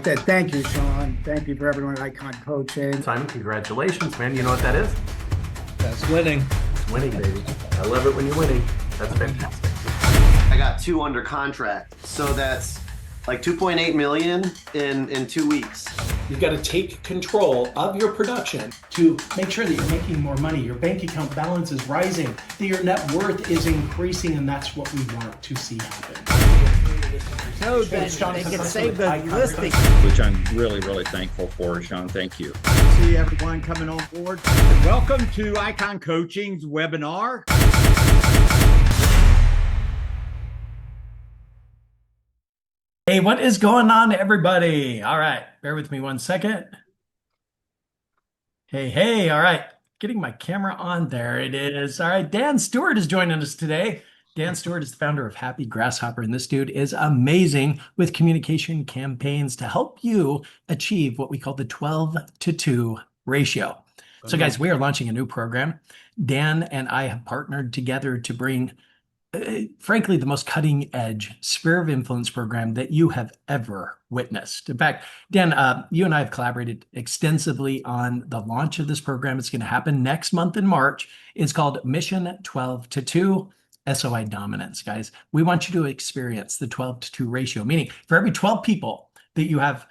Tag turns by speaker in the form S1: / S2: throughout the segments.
S1: Thank you, Sean. Thank you for everyone at Icon Coaching.
S2: Simon, congratulations, man. You know what that is?
S3: That's winning.
S2: It's winning, baby. I love it when you're winning. That's fantastic.
S4: I got 2 under contract, so that's like 2.8 million in 2 weeks.
S5: You've got to take control of your production to make sure that you're making more money, your bank account balance is rising, that your net worth is increasing, and that's what we want to see happen.
S1: So that they can save the listing.
S6: Which I'm really, really thankful for, Sean. Thank you.
S1: See everyone coming on board. Welcome to Icon Coaching's webinar.
S5: Hey, what is going on, everybody? All right, bear with me one second. Hey, all right. Getting my camera on. There it is. All right, Dan Stewart is joining us today. Dan Stewart is the founder of Happy Grasshopper, and this dude is amazing with communication campaigns to help you achieve what we call the 12-to-2 ratio. So, guys, we are launching a new program. Dan and I have partnered together to bring frankly, the most cutting edge sphere of influence program that you have ever witnessed. In fact, Dan, you and I have collaborated extensively on the launch of this program. It's going to happen next month in March. It's called Mission 12-to-2 SOI Dominance, guys. We want you to experience the 12-to-2 ratio, meaning for every 12 people that you have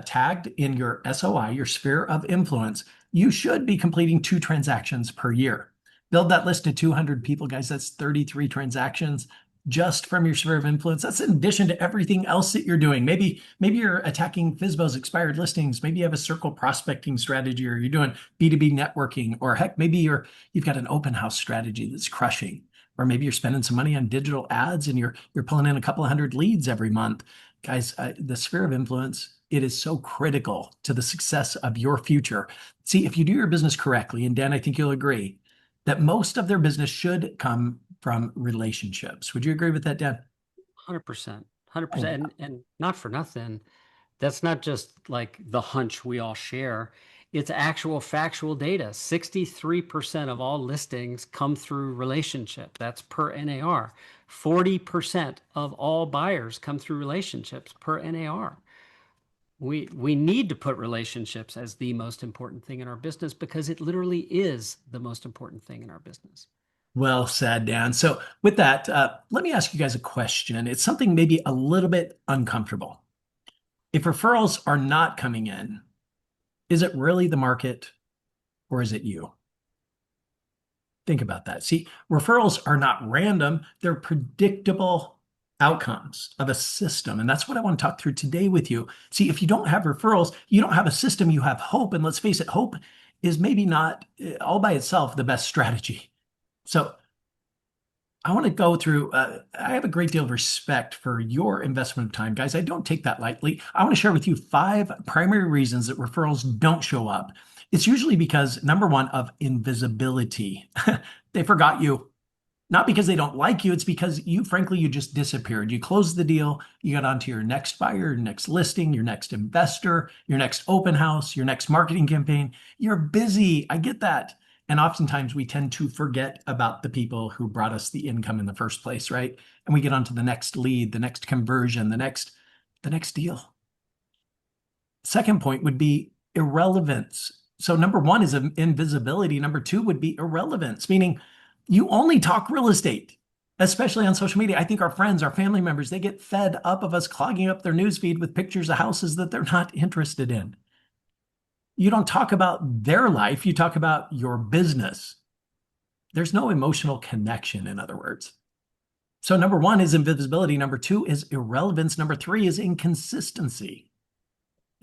S5: tagged in your SOI, your sphere of influence, you should be completing 2 transactions per year. Build that list to 200 people, guys. That's 33 transactions just from your sphere of influence. That's in addition to everything else that you're doing. Maybe you're attacking FSBO's expired listings. Maybe you have a circle prospecting strategy, or you're doing B2B networking, or heck, maybe you've got an open house strategy that's crushing, or maybe you're spending some money on digital ads and you're pulling in a couple of hundred leads every month. Guys, the sphere of influence, it is so critical to the success of your future. See, if you do your business correctly, and Dan, I think you'll agree, that most of their business should come from relationships. Would you agree with that, Dan?
S7: 100%. 100%. And not for nothing, that's not just like the hunch we all share. It's actual factual data. 63% of all listings come through relationship. That's per NAR. 40% of all buyers come through relationships per NAR. We need to put relationships as the most important thing in our business, because it literally is the most important thing in our business.
S5: Well said, Dan. So with that, let me ask you guys a question. It's something maybe a little bit uncomfortable. If referrals are not coming in, is it really the market, or is it you? Think about that. See, referrals are not random. They're predictable outcomes of a system. And that's what I want to talk through today with you. See, if you don't have referrals, you don't have a system, you have hope. And let's face it, hope is maybe not all by itself the best strategy. So I want to go through, I have a great deal of respect for your investment of time, guys. I don't take that lightly. I want to share with you 5 primary reasons that referrals don't show up. It's usually because, number one, of invisibility. They forgot you. Not because they don't like you, it's because frankly, you just disappeared. You closed the deal, you got onto your next buyer, your next listing, your next investor, your next open house, your next marketing campaign. You're busy. I get that. And oftentimes we tend to forget about the people who brought us the income in the first place, right? And we get onto the next lead, the next conversion, the next deal. Second point would be irrelevance. So number one is invisibility. Number 2 would be irrelevance, meaning you only talk real estate, especially on social media. I think our friends, our family members, they get fed up of us clogging up their newsfeed with pictures of houses that they're not interested in. You don't talk about their life, you talk about your business. There's no emotional connection, in other words. So number 1 is invisibility. Number 2 is irrelevance. Number 3 is inconsistency.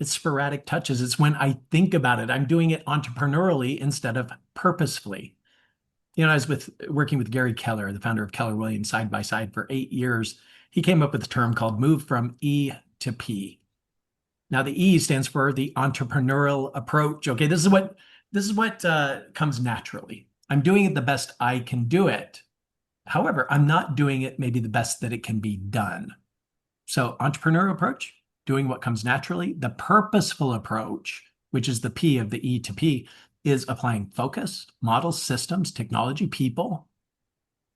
S5: It's sporadic touches. It's when I think about it. I'm doing it entrepreneurially instead of purposefully. You know, I was working with Gary Keller, the founder of Keller Williams, side by side for 8 years. He came up with a term called move from E to P. Now, the E stands for the entrepreneurial approach. Okay, this is what comes naturally. I'm doing it the best I can do it. However, I'm not doing it maybe the best that it can be done. So entrepreneurial approach, doing what comes naturally. The purposeful approach, which is the P of the E to P, is applying focus, models, systems, technology, people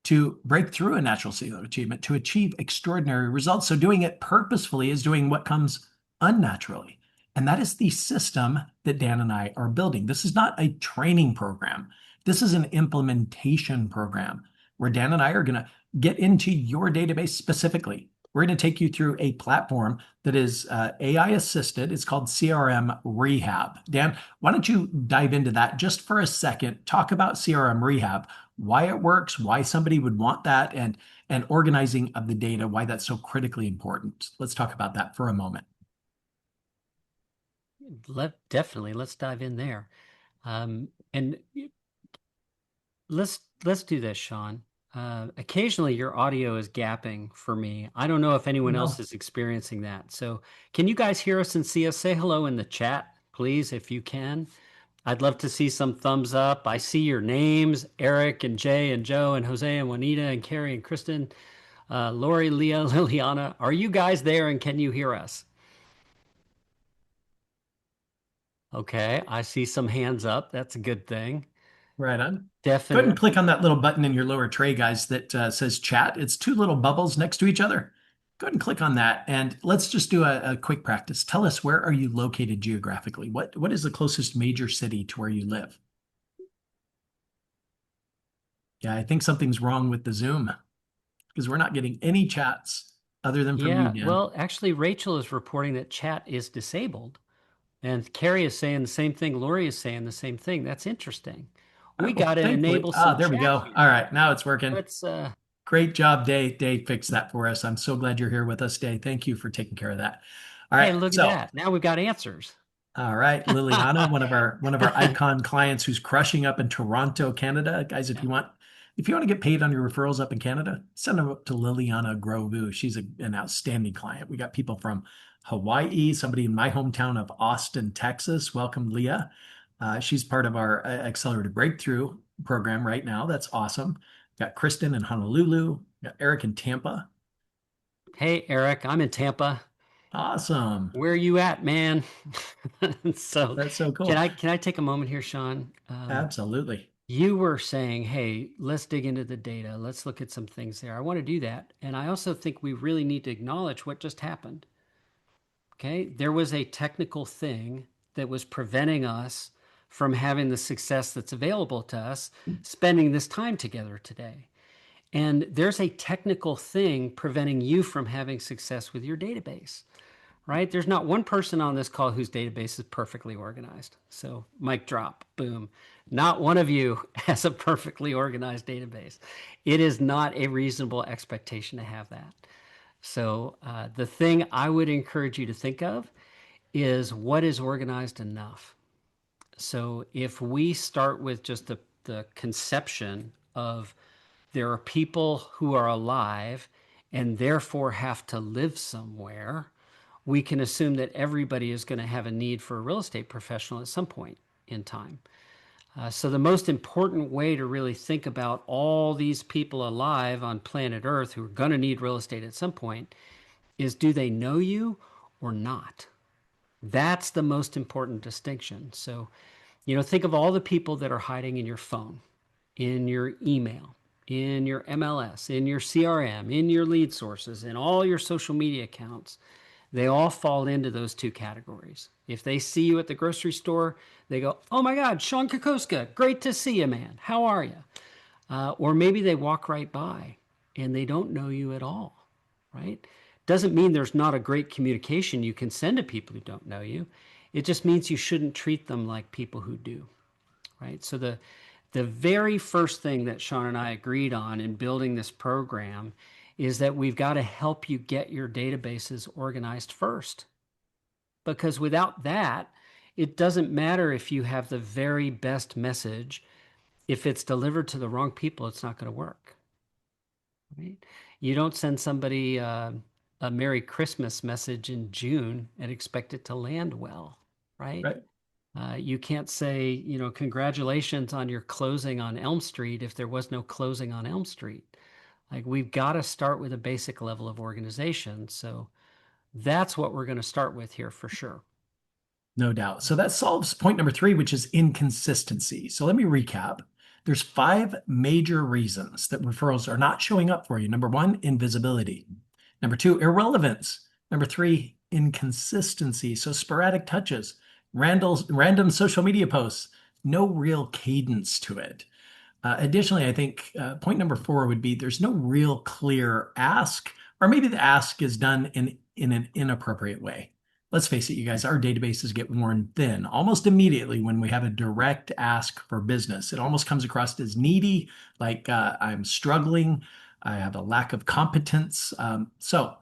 S5: to break through a natural state of achievement, to achieve extraordinary results. So doing it purposefully is doing what comes unnaturally. And that is the system that Dan and I are building. This is not a training program. This is an implementation program where Dan and I are going to get into your database specifically. We're going to take you through a platform that is AI assisted. It's called CRM Rehab. Dan, why don't you dive into that just for a second? Talk about CRM Rehab, why it works, why somebody would want that, and organizing of the data, why that's so critically important. Let's talk about that for a moment.
S7: Definitely, let's dive in there. And let's do this, Sean. Occasionally your audio is gapping for me. I don't know if anyone else is experiencing that. So can you guys hear us and see us? Say hello in the chat, please, if you can. I'd love to see some thumbs up. I see your names, Eric and Jay and Joe and Jose and Juanita and Carrie and Kristen, Lori, Leah, Liliana. Are you guys there and can you hear us? Okay, I see some hands up. That's a good thing.
S5: Right on.
S7: Definitely.
S5: Go ahead and click on that little button in your lower tray, guys, that says chat. It's two little bubbles next to each other. Go ahead and click on that. And let's just do a quick practice. Tell us, where are you located geographically? What is the closest major city to where you live? Yeah, I think something's wrong with the Zoom because we're not getting any chats other than from you, Dan.
S7: Well, actually, Rachel is reporting that chat is disabled. And Carrie is saying the same thing. Lori is saying the same thing. That's interesting. We got to enable some
S5: there we
S7: chat
S5: go.
S7: here.
S5: All right, now it's working.
S7: Let's,
S5: Great job, Dave. Dave fixed that for us. I'm so glad you're here with us, Dave. Thank you for taking care of that. All right,
S7: hey, look at that. Now we've got answers.
S5: All right, Liliana, one of our icon clients who's crushing up in Toronto, Canada. Guys, if you want to get paid on your referrals up in Canada, send them up to Liliana Grovu. She's an outstanding client. We got people from Hawaii, somebody in my hometown of Austin, Texas. Welcome, Leah. She's part of our Accelerated Breakthrough program right now. That's awesome. Got Kristen in Honolulu. Got Eric in Tampa.
S7: Hey, Eric, I'm in Tampa.
S5: Awesome.
S7: Where are you at, man? So
S5: that's so cool.
S7: Can I take a moment here, Sean?
S5: Absolutely.
S7: You were saying, hey, let's dig into the data. Let's look at some things there. I want to do that. And I also think we really need to acknowledge what just happened. Okay. There was a technical thing that was preventing us from having the success that's available to us spending this time together today. And there's a technical thing preventing you from having success with your database, right? There's not one person on this call whose database is perfectly organized. So mic drop, boom. Not one of you has a perfectly organized database. It is not a reasonable expectation to have that. So the thing I would encourage you to think of is what is organized enough. So if we start with just the conception of there are people who are alive and therefore have to live somewhere, we can assume that everybody is going to have a need for a real estate professional at some point in time. So the most important way to really think about all these people alive on planet Earth who are going to need real estate at some point is, do they know you or not? That's the most important distinction. So, think of all the people that are hiding in your phone, in your email, in your MLS, in your CRM, in your lead sources, in all your social media accounts. They all fall into those two categories. If they see you at the grocery store, they go, oh my God, Sean Kokoska, great to see you, man. How are you? Or maybe they walk right by and they don't know you at all, right? Doesn't mean there's not a great communication you can send to people who don't know you. It just means you shouldn't treat them like people who do, right? So the very first thing that Sean and I agreed on in building this program is that we've got to help you get your databases organized first. Because without that, it doesn't matter if you have the very best message. If it's delivered to the wrong people, it's not going to work. Right? You don't send somebody a Merry Christmas message in June and expect it to land well, right? You can't say, congratulations on your closing on Elm Street if there was no closing on Elm Street. Like, we've got to start with a basic level of organization. So that's what we're going to start with here for sure.
S5: No doubt. So that solves point number 3, which is inconsistency. So let me recap. There's 5 major reasons that referrals are not showing up for you. Number 1, invisibility. Number 2, irrelevance. Number 3, inconsistency. So sporadic touches, random social media posts, no real cadence to it. Additionally, I think point number 4 would be there's no real clear ask, or maybe the ask is done in an inappropriate way. Let's face it, you guys, our databases get worn thin almost immediately when we have a direct ask for business. It almost comes across as needy, like I'm struggling, I have a lack of competence. So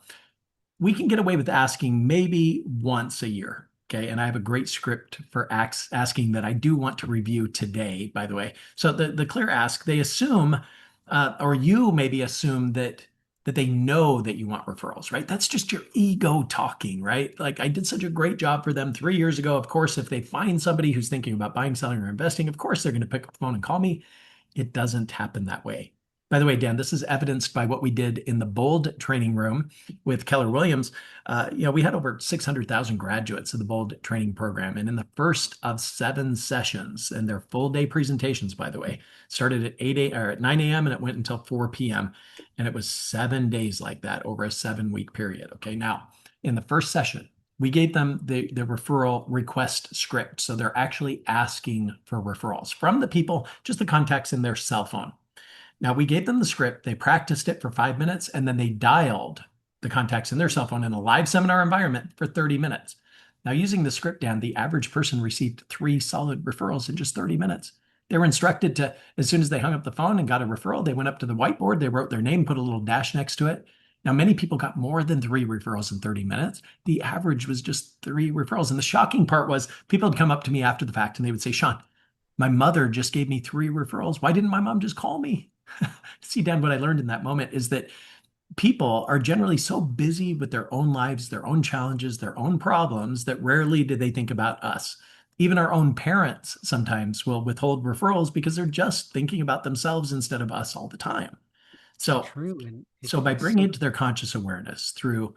S5: we can get away with asking maybe once a year. Okay. And I have a great script for asking that I do want to review today, by the way. So the clear ask, they assume, or you maybe assume that they know that you want referrals, right? That's just your ego talking, right? Like I did such a great job for them 3 years ago. Of course, if they find somebody who's thinking about buying, selling, or investing, of course they're going to pick up the phone and call me. It doesn't happen that way. By the way, Dan, this is evidenced by what we did in the Bold training room with Keller Williams. We had over 600,000 graduates of the Bold training program. And in the first of 7 sessions, and their full day presentations, by the way, started at 8 a, or at 9 a.m. and it went until 4 p.m. And it was 7 days like that over a 7-week period. Okay. Now, in the first session, we gave them the referral request script. So they're actually asking for referrals from the people, just the contacts in their cell phone. Now, we gave them the script, they practiced it for 5 minutes, and then they dialed the contacts in their cell phone in a live seminar environment for 30 minutes. Now, using the script, Dan, the average person received 3 solid referrals in just 30 minutes. They were instructed to, as soon as they hung up the phone and got a referral, they went up to the whiteboard, they wrote their name, put a little dash next to it. Now, many people got more than 3 referrals in 30 minutes. The average was just 3 referrals. And the shocking part was people would come up to me after the fact and they would say, Sean, my mother just gave me 3 referrals. Why didn't my mom just call me? See, Dan, what I learned in that moment is that people are generally so busy with their own lives, their own challenges, their own problems that rarely do they think about us. Even our own parents sometimes will withhold referrals because they're just thinking about themselves instead of us all the time. So,
S7: True. And
S5: so by bringing it to their conscious awareness through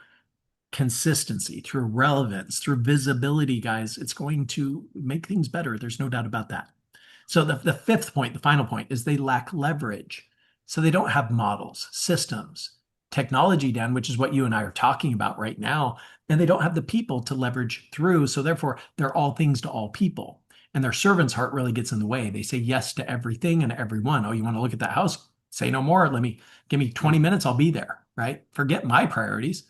S5: consistency, through relevance, through visibility, guys, it's going to make things better. There's no doubt about that. So the 5th point, the final point, is they lack leverage. So they don't have models, systems, technology, Dan, which is what you and I are talking about right now. And they don't have the people to leverage through. So therefore, they're all things to all people. And their servant's heart really gets in the way. They say yes to everything and everyone. Oh, you want to look at that house? Say no more. Give me 20 minutes. I'll be there, right? Forget my priorities.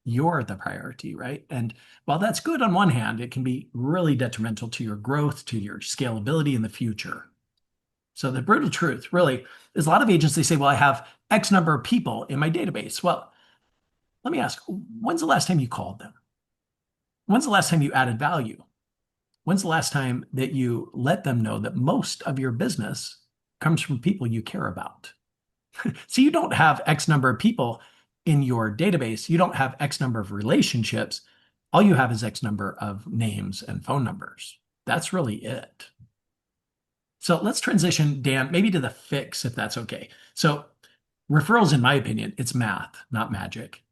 S5: You're the priority, right? And while that's good on one hand, it can be really detrimental to your growth, to your scalability in the future. So the brutal truth really is a lot of agents, they say, well, I have X number of people in my database. Well, let me ask, when's the last time you called them? When's the last time you added value? When's the last time that you let them know that most of your business comes from people you care about? So you don't have X number of people in your database. You don't have X number of relationships. All you have is X number of names and phone numbers. That's really it. So let's transition, Dan, maybe to the fix, if that's okay. So referrals, in my opinion, it's math, not magic.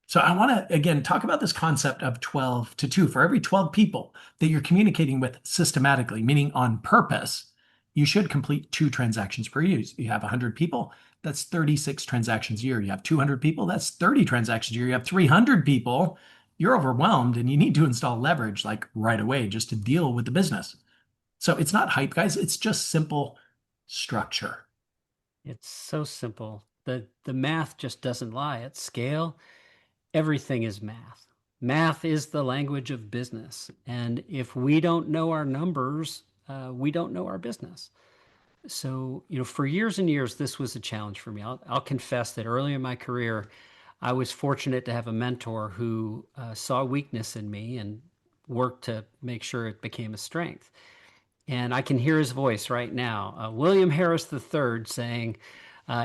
S5: So I want to, again, talk about this concept of 12 to 2. For every 12 people that you're communicating with systematically, meaning on purpose, you should complete 2 transactions per year. You have 100 people, that's 36 transactions a year. You have 200 people, that's 30 transactions a year. You have 300 people, you're overwhelmed and you need to install leverage like right away just to deal with the business. So it's not hype, guys. It's just simple structure.
S7: it's so simple. The math just doesn't lie. At scale, everything is math. Math is the language of business. And if we don't know our numbers, we don't know our business. So, for years and years, this was a challenge for me. I'll confess that early in my career, I was fortunate to have a mentor who saw weakness in me and worked to make sure it became a strength. And I can hear his voice right now. William Harris III saying,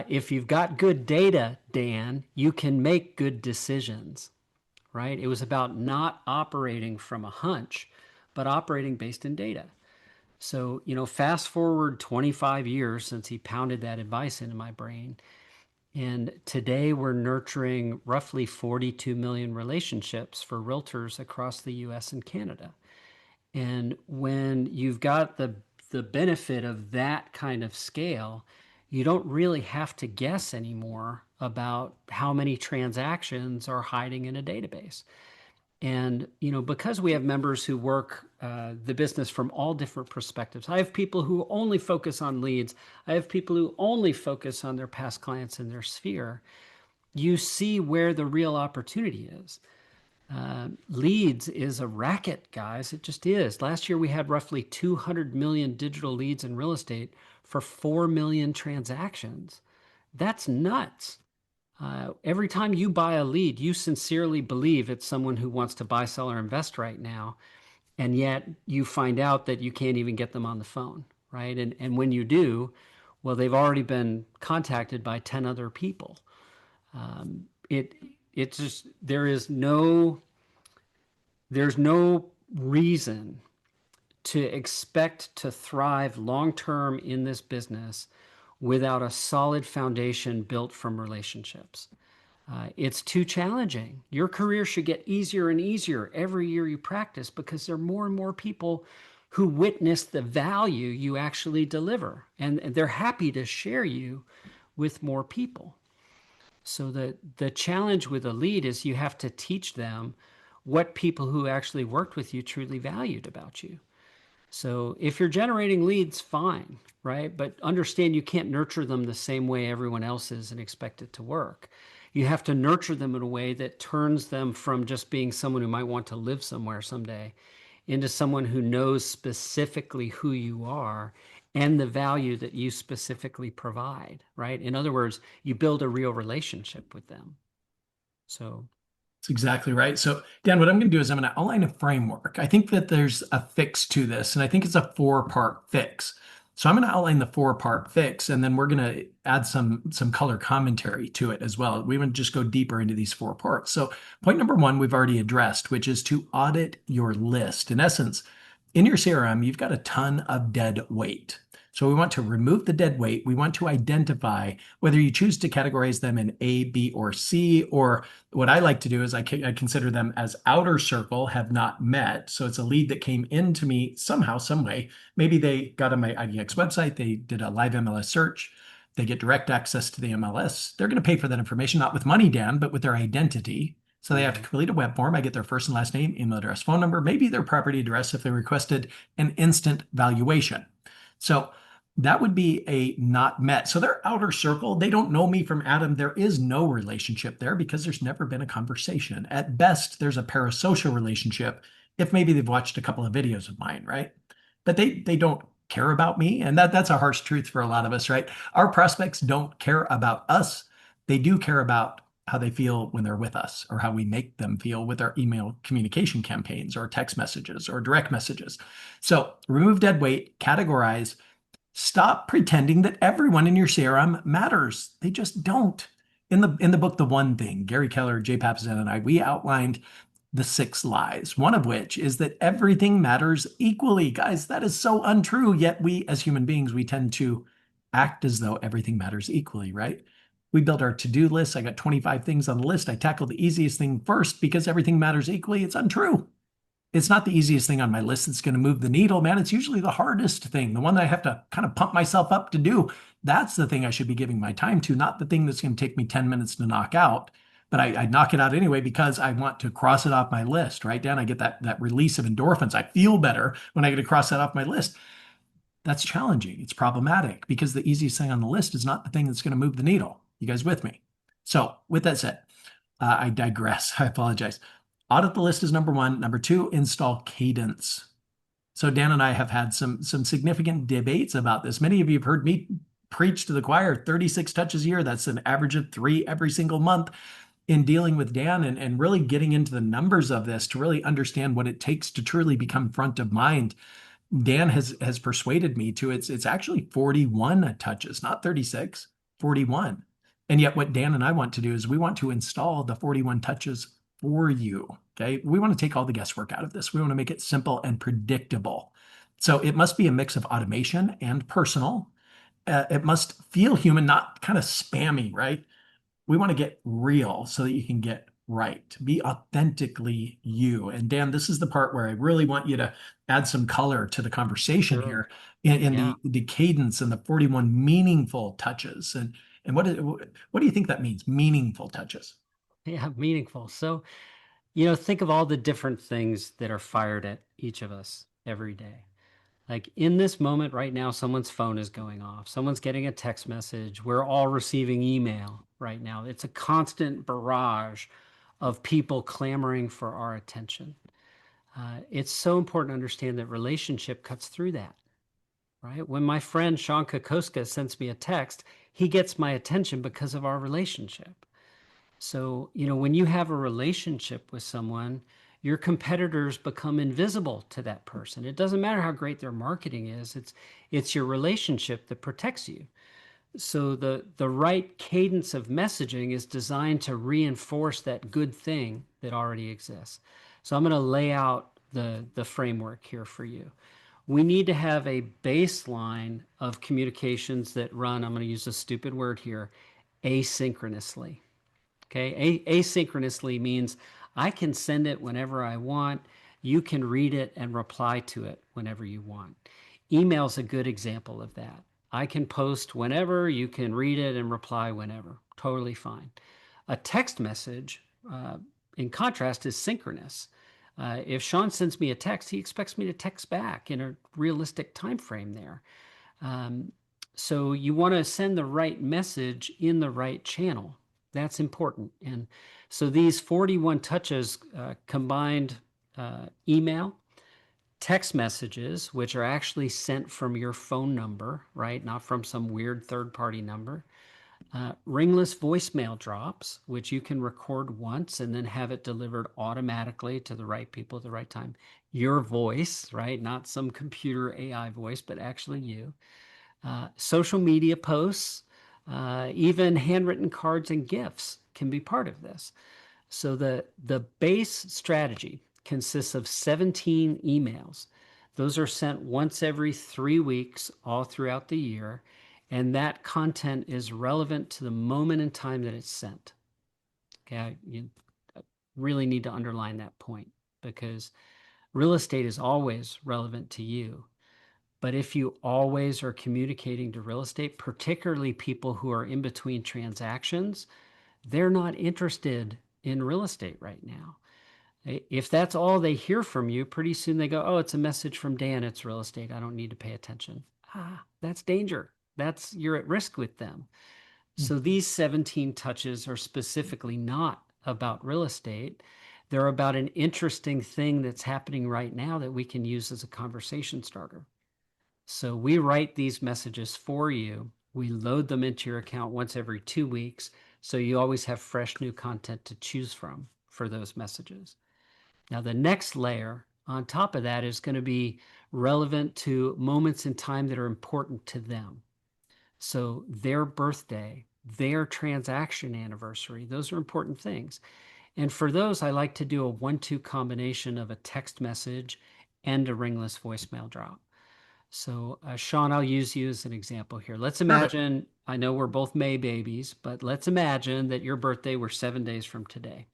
S7: if you've got good data, Dan, you can make good decisions, right? It was about not operating from a hunch, but operating based in data. So, fast forward 25 years since he pounded that advice into my brain. And today we're nurturing roughly 42 million relationships for realtors across the US and Canada. And when you've got the benefit of that kind of scale, you don't really have to guess anymore about how many transactions are hiding in a database. And, because we have members who work the business from all different perspectives, I have people who only focus on leads. I have people who only focus on their past clients in their sphere. You see where the real opportunity is. Leads is a racket, guys. It just is. Last year, we had roughly 200 million digital leads in real estate for 4 million transactions. That's nuts. Every time you buy a lead, you sincerely believe it's someone who wants to buy, sell, or invest right now. And yet you find out that you can't even get them on the phone, right? And when you do, well, they've already been contacted by 10 other people. It's just, there's no reason to expect to thrive long-term in this business without a solid foundation built from relationships. It's too challenging. Your career should get easier and easier every year you practice because there are more and more people who witness the value you actually deliver, and they're happy to share you with more people. So the challenge with a lead is you have to teach them what people who actually worked with you truly valued about you. So if you're generating leads, fine, right? But understand you can't nurture them the same way everyone else is and expect it to work. You have to nurture them in a way that turns them from just being someone who might want to live somewhere someday into someone who knows specifically who you are and the value that you specifically provide, right? In other words, you build a real relationship with them. So
S5: That's exactly right. So, Dan, what I'm going to do is I'm going to outline a framework. I think that there's a fix to this, and I think it's a 4-part fix. So I'm going to outline the 4-part fix, and then we're going to add some color commentary to it as well. We want to just go deeper into these 4 parts. So point number 1, we've already addressed, which is to audit your list. In essence, in your CRM, you've got a ton of dead weight. So we want to remove the dead weight. We want to identify whether you choose to categorize them in A, B, or C, or what I like to do is I consider them as outer circle, have not met. So it's a lead that came into me somehow, some way. Maybe they got on my IDX website, they did a live MLS search, they get direct access to the MLS. They're going to pay for that information, not with money, Dan, but with their identity. So they have to complete a web form. I get their first and last name, email address, phone number, maybe their property address if they requested an instant valuation. So that would be a not met. So their outer circle, they don't know me from Adam. There is no relationship there because there's never been a conversation. At best, there's a parasocial relationship if maybe they've watched a couple of videos of mine, right? But they don't care about me. And that's a harsh truth for a lot of us, right? Our prospects don't care about us. They do care about how they feel when they're with us or how we make them feel with our email communication campaigns or text messages or direct messages. So remove dead weight, categorize. Stop pretending that everyone in your CRM matters. They just don't. In the book, The One Thing, Gary Keller, Jay Papasan, and I, we outlined the 6 lies, one of which is that everything matters equally. Guys, that is so untrue. Yet we, as human beings, we tend to act as though everything matters equally, right? We build our to-do list. I got 25 things on the list. I tackle the easiest thing first because everything matters equally. It's untrue. It's not the easiest thing on my list that's going to move the needle, man. It's usually the hardest thing, the one that I have to kind of pump myself up to do. That's the thing I should be giving my time to, not the thing that's going to take me 10 minutes to knock out. But I knock it out anyway because I want to cross it off my list, right, Dan? I get that release of endorphins. I feel better when I get to cross that off my list. That's challenging. It's problematic because the easiest thing on the list is not the thing that's going to move the needle. You guys with me? So with that said, I digress. I apologize. Audit the list is number 1. Number 2, install cadence. So Dan and I have had some significant debates about this. Many of you have heard me preach to the choir 36 touches a year. That's an average of 3 every single month in dealing with Dan and really getting into the numbers of this to really understand what it takes to truly become front of mind. Dan has persuaded me to it's actually 41 touches, not 36, 41. And yet what Dan and I want to do is we want to install the 41 touches for you. Okay. We want to take all the guesswork out of this. We want to make it simple and predictable. So it must be a mix of automation and personal. It must feel human, not kind of spammy, right? We want to get real so that you can get right. Be authentically you. And Dan, this is the part where I really want you to add some color to the conversation here in the cadence and the 41 meaningful touches. And what do you think that means? Meaningful touches.
S7: Yeah, meaningful. So think of all the different things that are fired at each of us every day. Like in this moment right now, someone's phone is going off. Someone's getting a text message. We're all receiving email right now. It's a constant barrage of people clamoring for our attention. It's so important to understand that relationship cuts through that, right? When my friend Sean Kokoska sends me a text, he gets my attention because of our relationship. So, when you have a relationship with someone, your competitors become invisible to that person. It doesn't matter how great their marketing is. It's your relationship that protects you. So the right cadence of messaging is designed to reinforce that good thing that already exists. So I'm going to lay out the framework here for you. We need to have a baseline of communications that run, I'm going to use a stupid word here, asynchronously. Okay, asynchronously means I can send it whenever I want. You can read it and reply to it whenever you want. Email's a good example of that. I can post whenever, you can read it and reply whenever. Totally fine. A text message, in contrast, is synchronous. If Sean sends me a text, he expects me to text back in a realistic time frame there. So you want to send the right message in the right channel. That's important. And so these 41 touches combined email, text messages, which are actually sent from your phone number, right? Not from some weird third-party number. Ringless voicemail drops, which you can record once and then have it delivered automatically to the right people at the right time. Your voice, right? Not some computer AI voice, but actually you. Social media posts, even handwritten cards and gifts can be part of this. So the base strategy consists of 17 emails. Those are sent once every 3 weeks, all throughout the year, and that content is relevant to the moment in time that it's sent. Okay, you really need to underline that point because real estate is always relevant to you. But if you always are communicating to real estate, particularly people who are in between transactions, they're not interested in real estate right now. If that's all they hear from you, pretty soon they go, oh, it's a message from Dan, it's real estate. I don't need to pay attention. That's danger. You're at risk with them. So these 17 touches are specifically not about real estate. They're about an interesting thing that's happening right now that we can use as a conversation starter. So we write these messages for you. We load them into your account once every 2 weeks. So you always have fresh new content to choose from for those messages. Now, the next layer on top of that is going to be relevant to moments in time that are important to them. So their birthday, their transaction anniversary, those are important things. And for those, I like to do a 1-2 combination of a text message and a ringless voicemail drop. So, Sean, I'll use you as an example here. Let's imagine, I know we're both May babies, but let's imagine that your birthday were 7 days from today,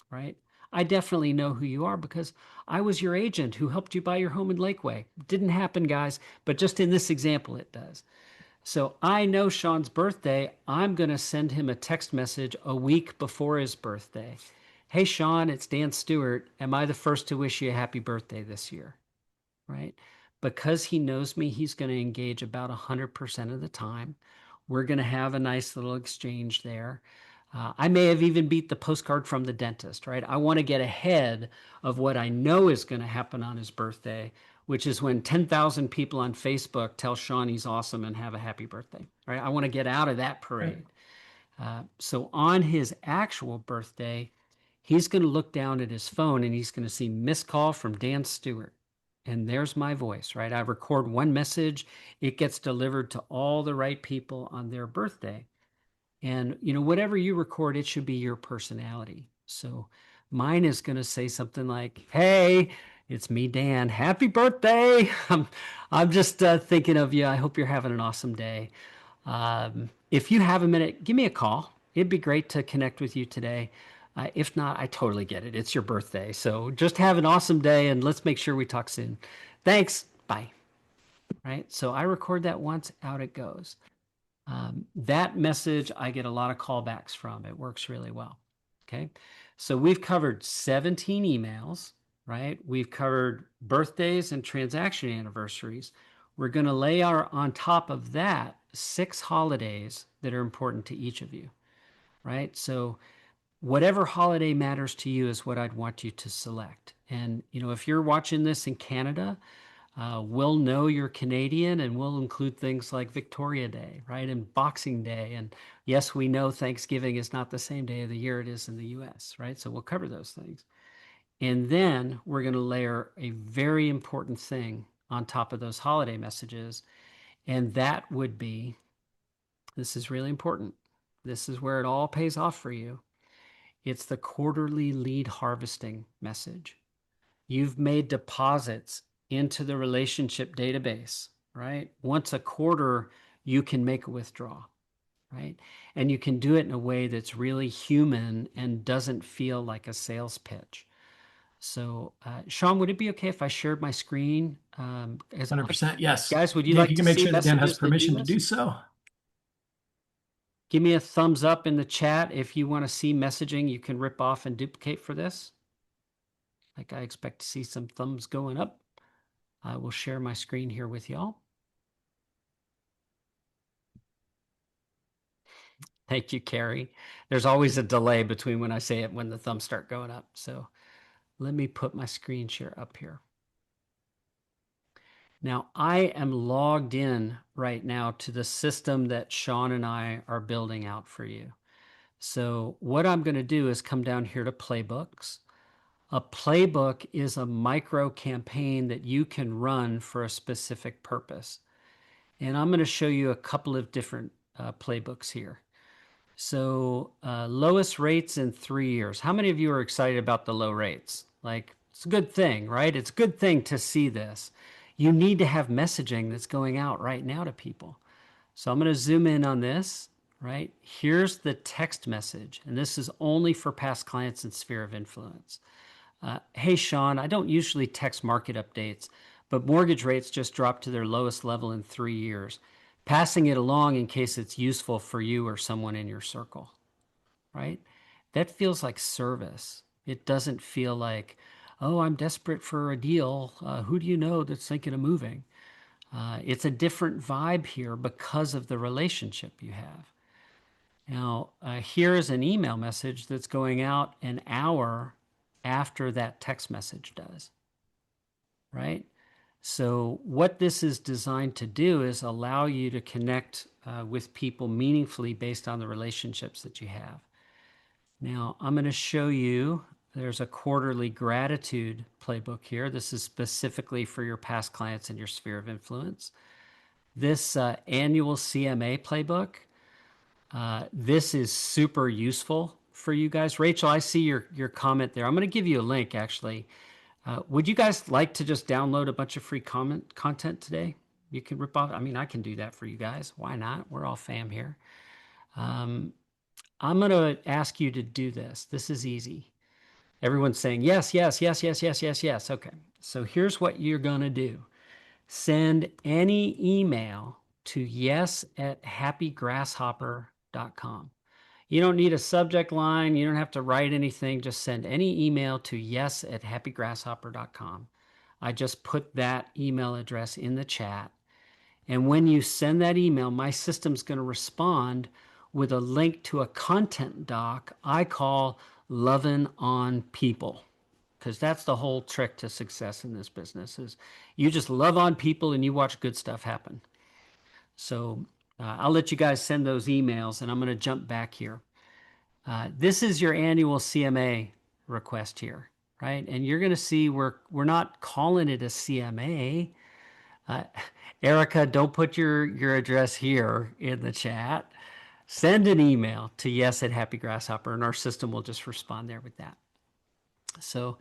S7: right? I definitely know who you are because I was your agent who helped you buy your home in Lakeway. Didn't happen, guys, but just in this example, it does. So I know Sean's birthday. I'm going to send him a text message a week before his birthday. Hey, Sean, it's Dan Stewart. Am I the first to wish you a happy birthday this year? Right? Because he knows me, he's going to engage about 100% of the time. We're going to have a nice little exchange there. I may have even beat the postcard from the dentist, right? I want to get ahead of what I know is going to happen on his birthday, which is when 10,000 people on Facebook tell Sean he's awesome and have a happy birthday, right? I want to get out of that parade. So on his actual birthday, he's going to look down at his phone and he's going to see missed call from Dan Stewart. And there's my voice, right? I record one message. It gets delivered to all the right people on their birthday. And, whatever you record, it should be your personality. So mine is going to say something like, hey, it's me, Dan. Happy birthday. I'm just thinking of you. I hope you're having an awesome day. If you have a minute, give me a call. It'd be great to connect with you today. If not, I totally get it. It's your birthday. So just have an awesome day and let's make sure we talk soon. Thanks. Bye. Right. So I record that once, out it goes. That message, I get a lot of callbacks from. It works really well. Okay. So we've covered 17 emails, right? We've covered birthdays and transaction anniversaries. We're going to lay on top of that 6 holidays that are important to each of you, right? So whatever holiday matters to you is what I'd want you to select. And, if you're watching this in Canada, we'll know you're Canadian, and we'll include things like Victoria Day, right? And Boxing Day. And yes, we know Thanksgiving is not the same day of the year it is in the US, right? So we'll cover those things. And then we're going to layer a very important thing on top of those holiday messages. And that would be, this is really important. This is where it all pays off for you. It's the quarterly lead harvesting message. You've made deposits into the relationship database, right? Once a quarter, you can make a withdrawal, right? And you can do it in a way that's really human and doesn't feel like a sales pitch. So, Sean, would it be okay if I shared my screen?
S5: 100%. Yes.
S7: Guys, would you
S5: Dan,
S7: like
S5: you
S7: to
S5: can make
S7: see
S5: sure that Dan has
S7: messages that do
S5: permission to
S7: this?
S5: do so.
S7: Give me a thumbs up in the chat if you want to see messaging you can rip off and duplicate for this. Like, I expect to see some thumbs going up. I will share my screen here with y'all. Thank you, Carrie. There's always a delay between when I say it and when the thumbs start going up. So let me put my screen share up here. Now, I am logged in right now to the system that Sean and I are building out for you. So what I'm going to do is come down here to playbooks. A playbook is a micro campaign that you can run for a specific purpose. And I'm going to show you a couple of different playbooks here. So lowest rates in 3 years. How many of you are excited about the low rates? Like, it's a good thing, right? It's a good thing to see this. You need to have messaging that's going out right now to people. So I'm going to zoom in on this, right? Here's the text message, and this is only for past clients and sphere of influence. Hey, Sean, I don't usually text market updates, but mortgage rates just dropped to their lowest level in 3 years. Passing it along in case it's useful for you or someone in your circle, right? That feels like service. It doesn't feel like, oh, I'm desperate for a deal. Who do you know that's thinking of moving? It's a different vibe here because of the relationship you have. Now, here is an email message that's going out an hour after that text message does, right? So what this is designed to do is allow you to connect with people meaningfully based on the relationships that you have. Now, I'm going to show you, there's a quarterly gratitude playbook here. This is specifically for your past clients and your sphere of influence. This annual CMA playbook, this is super useful for you guys. Rachel, I see your comment there. I'm going to give you a link, actually. Would you guys like to just download a bunch of free content today? You can rip off. I mean, I can do that for you guys. Why not? We're all fam here. I'm going to ask you to do this. This is easy. Everyone's saying yes, yes, yes, yes, yes, yes, yes. Okay. So here's what you're going to do. Send any email to yes@happygrasshopper.com. You don't need a subject line. You don't have to write anything. Just send any email to yes@happygrasshopper.com. I just put that email address in the chat. And when you send that email, my system's going to respond with a link to a content doc I call Lovin' on People. Because that's the whole trick to success in this business is you just love on people and you watch good stuff happen. So I'll let you guys send those emails, and I'm going to jump back here. This is your annual CMA request here, right? And you're going to see we're not calling it a CMA. Erica, don't put your address here in the chat. Send an email to yes@happygrasshopper, and our system will just respond there with that. So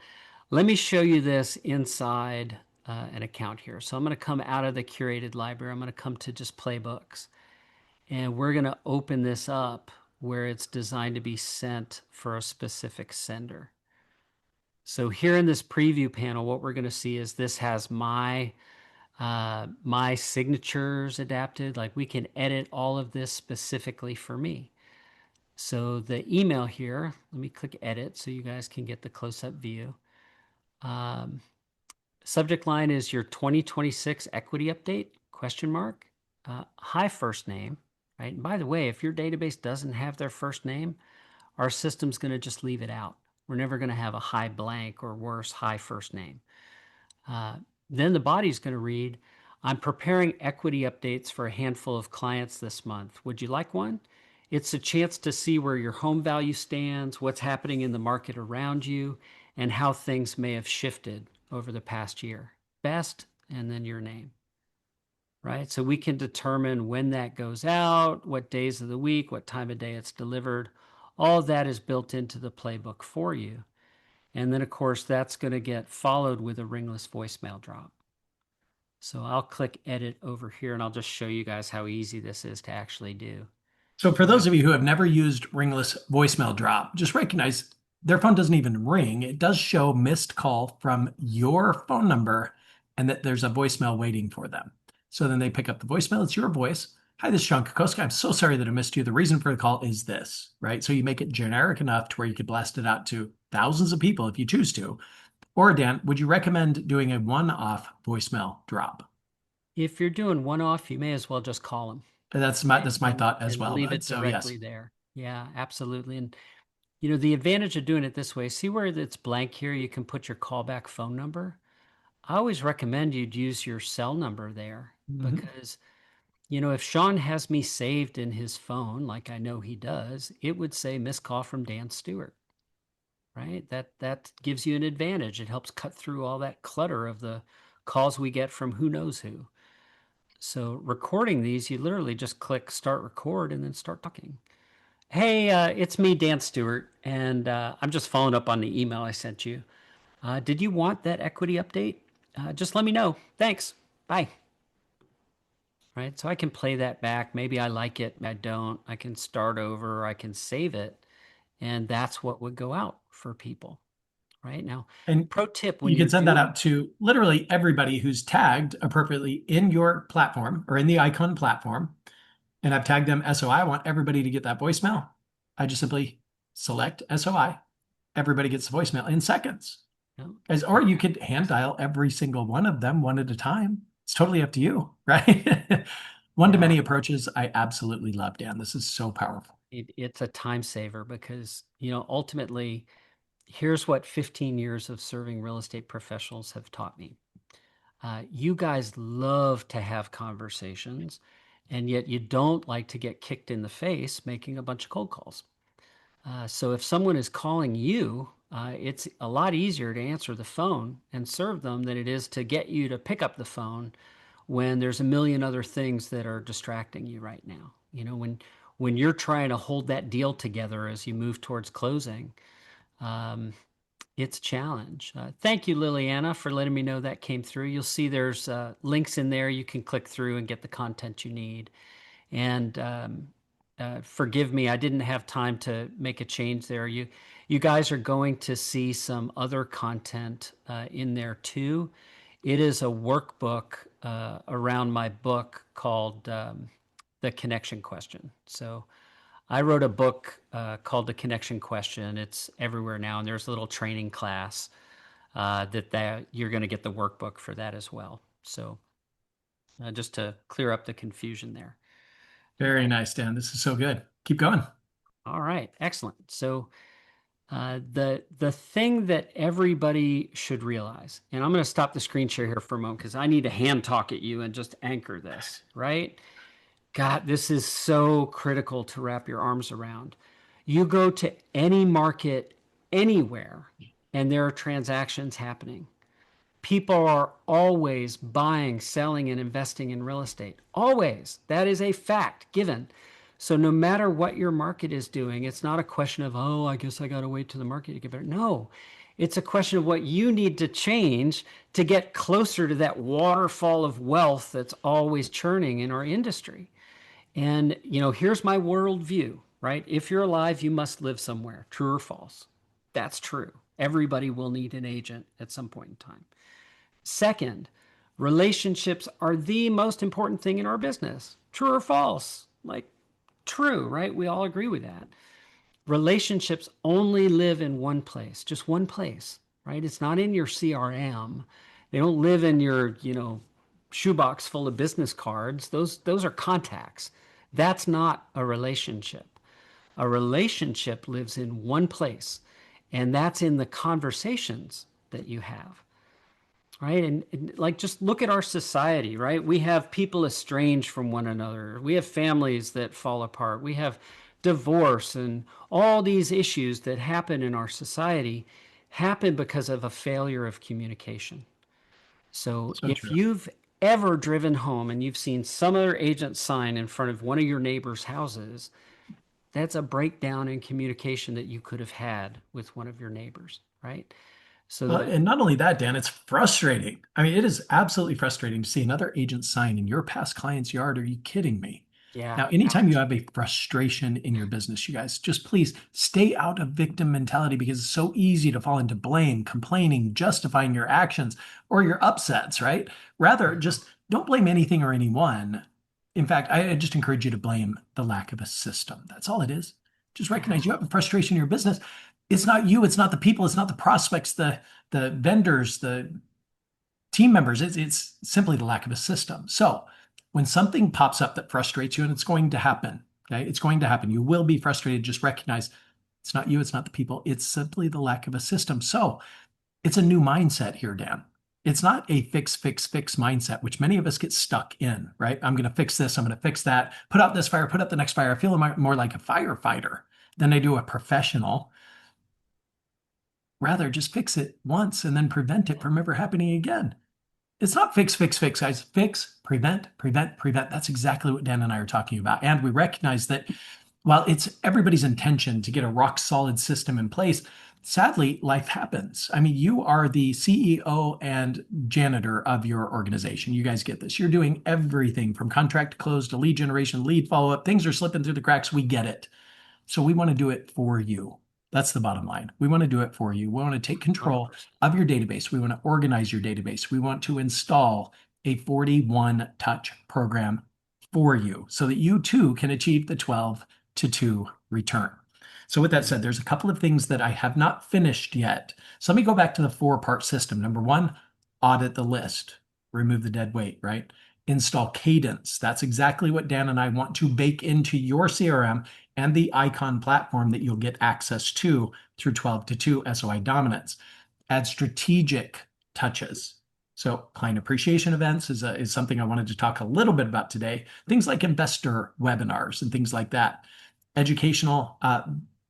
S7: let me show you this inside an account here. So I'm going to come out of the curated library. I'm going to come to just playbooks. And we're going to open this up where it's designed to be sent for a specific sender. So here in this preview panel, what we're going to see is this has my signatures adapted. Like we can edit all of this specifically for me. So the email here, let me click edit so you guys can get the close-up view. Um, subject line is your 2026 equity update, question mark. Hi first name, right? And by the way, if your database doesn't have their first name, our system's going to just leave it out. We're never going to have a hi blank or worse, hi first name. Then the body's going to read, I'm preparing equity updates for a handful of clients this month. Would you like one? It's a chance to see where your home value stands, what's happening in the market around you, and how things may have shifted over the past year. Best, and then your name, right? So we can determine when that goes out, what days of the week, what time of day it's delivered. All of that is built into the playbook for you. And then, of course, that's going to get followed with a ringless voicemail drop. So I'll click edit over here and I'll just show you guys how easy this is to actually do.
S5: So for those of you who have never used ringless voicemail drop, just recognize their phone doesn't even ring. It does show missed call from your phone number and that there's a voicemail waiting for them. So then they pick up the voicemail. It's your voice. Hi, this is Sean Kokoska. I'm so sorry that I missed you. The reason for the call is this, right? So you make it generic enough to where you could blast it out to thousands of people if you choose to. Or Dan, would you recommend doing a one-off voicemail drop?
S7: If you're doing one-off, you may as well just call them.
S5: That's my thought as
S7: and
S5: well.
S7: leave it
S5: So
S7: directly
S5: yes.
S7: there. Yeah, absolutely. And you know, the advantage of doing it this way, see where it's blank here, you can put your callback phone number. I always recommend you'd use your cell number there
S5: Mhm.
S7: because, you know, if Sean has me saved in his phone, like I know he does, it would say missed call from Dan Stewart, right? That gives you an advantage. It helps cut through all that clutter of the calls we get from who knows who. So recording these, you literally just click start record and then start talking. Hey, it's me, Dan Stewart, and I'm just following up on the email I sent you. Did you want that equity update? Just let me know. Thanks. Bye. Right. So I can play that back. Maybe I like it. I don't. I can start over. I can save it. And that's what would go out for people. Right now,
S5: And
S7: pro tip when
S5: you can
S7: you're
S5: send that
S7: doing,
S5: out to literally everybody who's tagged appropriately in your platform or in the Icon platform. And I've tagged them SOI. I want everybody to get that voicemail. I just simply select SOI. Everybody gets the voicemail in seconds.
S7: no,
S5: Or you could hand dial every single one of them one at a time. It's totally up to you, right? One to
S7: yeah,
S5: many approaches I absolutely love, Dan. This is so powerful.
S7: it's a time saver because, you know, ultimately, here's what 15 years of serving real estate professionals have taught me. You guys love to have conversations, and yet you don't like to get kicked in the face making a bunch of cold calls. So if someone is calling you, it's a lot easier to answer the phone and serve them than it is to get you to pick up the phone when there's a million other things that are distracting you right now. You know, when you're trying to hold that deal together as you move towards closing, um, it's a challenge. Thank you, Liliana, for letting me know that came through. You'll see there's links in there. You can click through and get the content you need. And forgive me, I didn't have time to make a change there. You guys are going to see some other content in there too. It is a workbook around my book called The Connection Question. So I wrote a book called The Connection Question. It's everywhere now, and there's a little training class that you're going to get the workbook for that as well. So just to clear up the confusion there.
S5: Very nice, Dan. This is so good. Keep going.
S7: All right, excellent. So the thing that everybody should realize, and I'm going to stop the screen share here for a moment because I need to hand talk at you and just anchor this, right? God, this is so critical to wrap your arms around. You go to any market anywhere, and there are transactions happening. People are always buying, selling, and investing in real estate. Always. That is a fact given. So no matter what your market is doing, it's not a question of, oh, I guess I got to wait to the market to get better. No, it's a question of what you need to change to get closer to that waterfall of wealth that's always churning in our industry. And, you know, here's my worldview, right? If you're alive, you must live somewhere. True or false? That's true. Everybody will need an agent at some point in time. Second, relationships are the most important thing in our business. True or false? Like, true, right? We all agree with that. relationships only live in one place, just one place, right? It's not in your CRM. They don't live in your, shoebox full of business cards. Those are contacts. That's not a relationship. A relationship lives in one place, and that's in the conversations that you have, right? And like, just look at our society, right? We have people estranged from one another. We have families that fall apart. We have divorce, and all these issues that happen in our society happen because of a failure of communication. So
S5: So
S7: if
S5: true.
S7: you've ever driven home and you've seen some other agent sign in front of one of your neighbor's houses, that's a breakdown in communication that you could have had with one of your neighbors, right? So
S5: And not only that, Dan, it's frustrating. I mean, it is absolutely frustrating to see another agent sign in your past client's yard. Are you kidding me?
S7: yeah,
S5: Now, anytime you have a frustration in your business, you guys, just please stay out of victim mentality, because it's so easy to fall into blame, complaining, justifying your actions or your upsets, right? Rather, just don't blame anything or anyone. In fact, I just encourage you to blame the lack of a system. That's all it is. Just recognize you have a frustration in your business. It's not you, it's not the people, it's not the prospects, the vendors, the team members. It's simply the lack of a system. So when something pops up that frustrates you, and it's going to happen, okay, it's going to happen. You will be frustrated. Just recognize it's not you, it's not the people. It's simply the lack of a system. So it's a new mindset here, Dan. It's not a fix, fix, fix mindset, which many of us get stuck in, right? I'm going to fix this. I'm going to fix that. Put out this fire, put out the next fire. I feel more like a firefighter than I do a professional. Rather, just fix it once and then prevent it from ever happening again. It's not fix, fix, fix, guys. Fix, prevent, prevent, prevent. That's exactly what Dan and I are talking about. And we recognize that while it's everybody's intention to get a rock solid system in place, sadly, life happens. I mean, you are the CEO and janitor of your organization. You guys get this. You're doing everything from contract to close to lead generation, lead follow up. Things are slipping through the cracks. We get it. So we want to do it for you. That's the bottom line. We want to do it for you. We want to take control
S7: 100%.
S5: of your database. We want to organize your database. We want to install a 41 touch program for you so that you too can achieve the 12-2 return. So with that said, there's a couple of things that I have not finished yet. So let me go back to the 4-part system. Number one, audit the list, remove the dead weight, right? Install cadence. That's exactly what Dan and I want to bake into your CRM and the Icon platform that you'll get access to through 12-2 SOI dominance. Add strategic touches. So client appreciation events is something I wanted to talk a little bit about today. Things like investor webinars and things like that. Educational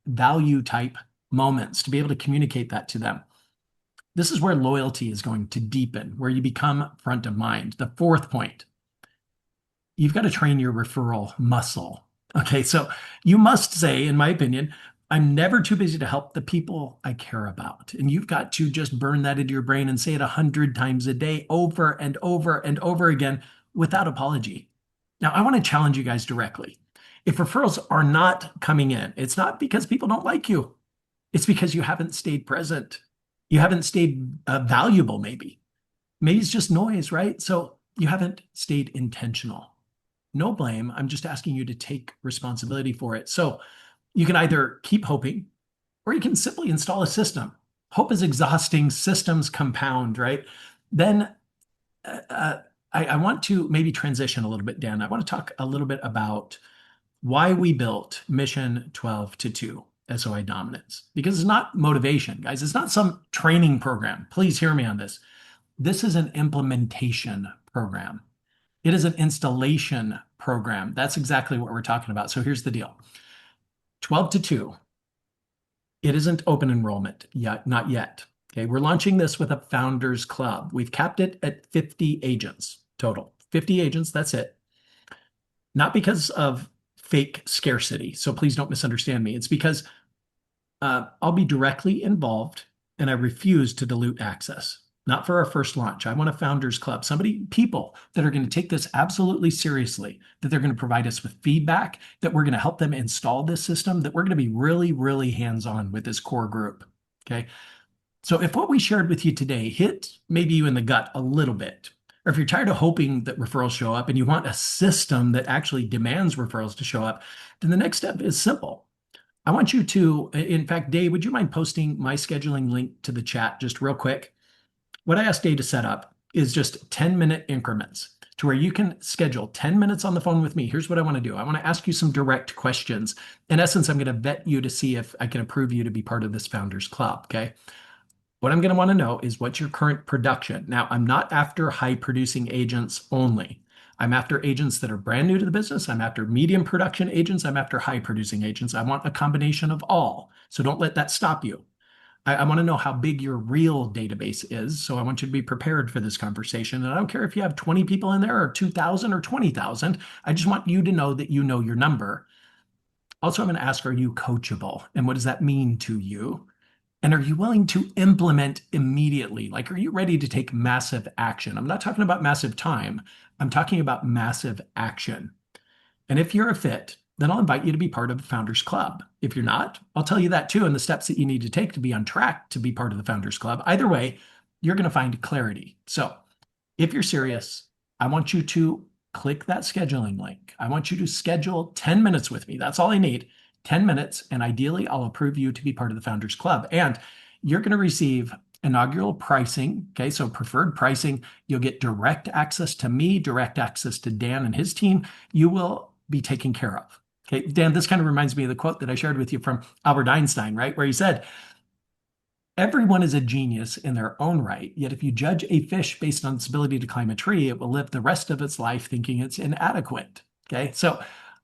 S5: value type moments to be able to communicate that to them. This is where loyalty is going to deepen, where you become front of mind. The 4th point, you've got to train your referral muscle. Okay, so you must say, in my opinion, I'm never too busy to help the people I care about. And you've got to just burn that into your brain and say it 100 times a day, over and over and over again, without apology. Now, I want to challenge you guys directly. If referrals are not coming in, it's not because people don't like you. It's because you haven't stayed present. You haven't stayed valuable, maybe. Maybe it's just noise, right? So you haven't stayed intentional. No blame. I'm just asking you to take responsibility for it. So you can either keep hoping or you can simply install a system. Hope is exhausting. Systems compound, right? Then I want to maybe transition a little bit, Dan. I want to talk a little bit about why we built Mission 12-2 SOI dominance, because it's not motivation, guys. It's not some training program. Please hear me on this. This is an implementation program. It is an installation program. That's exactly what we're talking about. So here's the deal. 12-2. It isn't open enrollment yet, not yet. Okay, we're launching this with a founders club. We've capped it at 50 agents total. 50 agents, that's it. Not because of fake scarcity. So please don't misunderstand me. It's because I'll be directly involved and I refuse to dilute access. Not for our first launch. I want a founders club, people that are going to take this absolutely seriously, that they're going to provide us with feedback, that we're going to help them install this system, that we're going to be really, really hands-on with this core group. Okay. So if what we shared with you today hit maybe you in the gut a little bit, or if you're tired of hoping that referrals show up and you want a system that actually demands referrals to show up, then the next step is simple. I want you to, in fact, Dave, would you mind posting my scheduling link to the chat just real quick? What I asked Dave to set up is just 10-minute increments to where you can schedule 10 minutes on the phone with me. Here's what I want to do. I want to ask you some direct questions. In essence, I'm going to vet you to see if I can approve you to be part of this Founders Club. Okay. What I'm going to want to know is what's your current production. Now, I'm not after high producing agents only. I'm after agents that are brand new to the business. I'm after medium production agents. I'm after high producing agents. I want a combination of all. So don't let that stop you. I want to know how big your real database is. So I want you to be prepared for this conversation. And I don't care if you have 20 people in there or 2,000 or 20,000. I just want you to know that you know your number. Also, I'm going to ask, are you coachable? And what does that mean to you? And are you willing to implement immediately? Like, are you ready to take massive action? I'm not talking about massive time. I'm talking about massive action. And if you're a fit, then I'll invite you to be part of the Founders Club. If you're not, I'll tell you that too, and the steps that you need to take to be on track to be part of the Founders Club. Either way, you're going to find clarity. So if you're serious, I want you to click that scheduling link. I want you to schedule 10 minutes with me. That's all I need. 10 minutes, and ideally, I'll approve you to be part of the Founders Club. And you're going to receive inaugural pricing. Okay, so preferred pricing. You'll get direct access to me, direct access to Dan and his team. You will be taken care of. Okay, Dan, this kind of reminds me of the quote that I shared with you from Albert Einstein, right? Where he said, everyone is a genius in their own right, yet if you judge a fish based on its ability to climb a tree, it will live the rest of its life thinking it's inadequate. Okay, so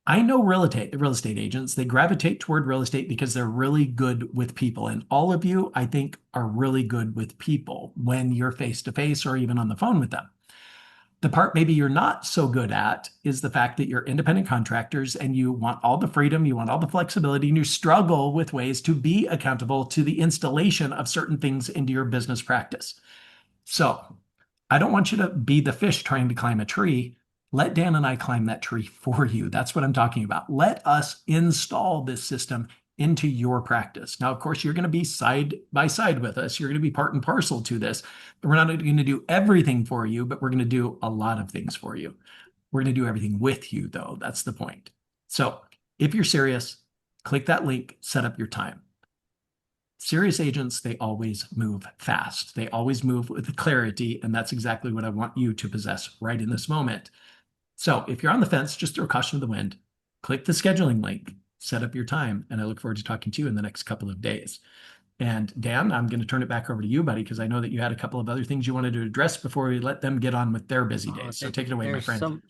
S5: I know real estate agents, they gravitate toward real estate because they're really good with people. And all of you, I think, are really good with people when you're face to face or even on the phone with them. The part maybe you're not so good at is the fact that you're independent contractors and you want all the freedom, you want all the flexibility, and you struggle with ways to be accountable to the installation of certain things into your business practice. So I don't want you to be the fish trying to climb a tree. Let Dan and I climb that tree for you. That's what I'm talking about. Let us install this system into your practice. Now, of course, you're going to be side by side with us. You're going to be part and parcel to this. We're not going to do everything for you, but we're going to do a lot of things for you. We're going to do everything with you, though. That's the point. So if you're serious, click that link, set up your time. Serious agents, they always move fast. They always move with clarity, and that's exactly what I want you to possess right in this moment. So if you're on the fence, just throw caution to the wind, click the scheduling link, set up your time, and I look forward to talking to you in the next couple of days. And Dan, I'm going to turn it back over to you, buddy, because I know that you had a couple of other things you wanted to address before we let them get on with their busy days. So take it away, my friend.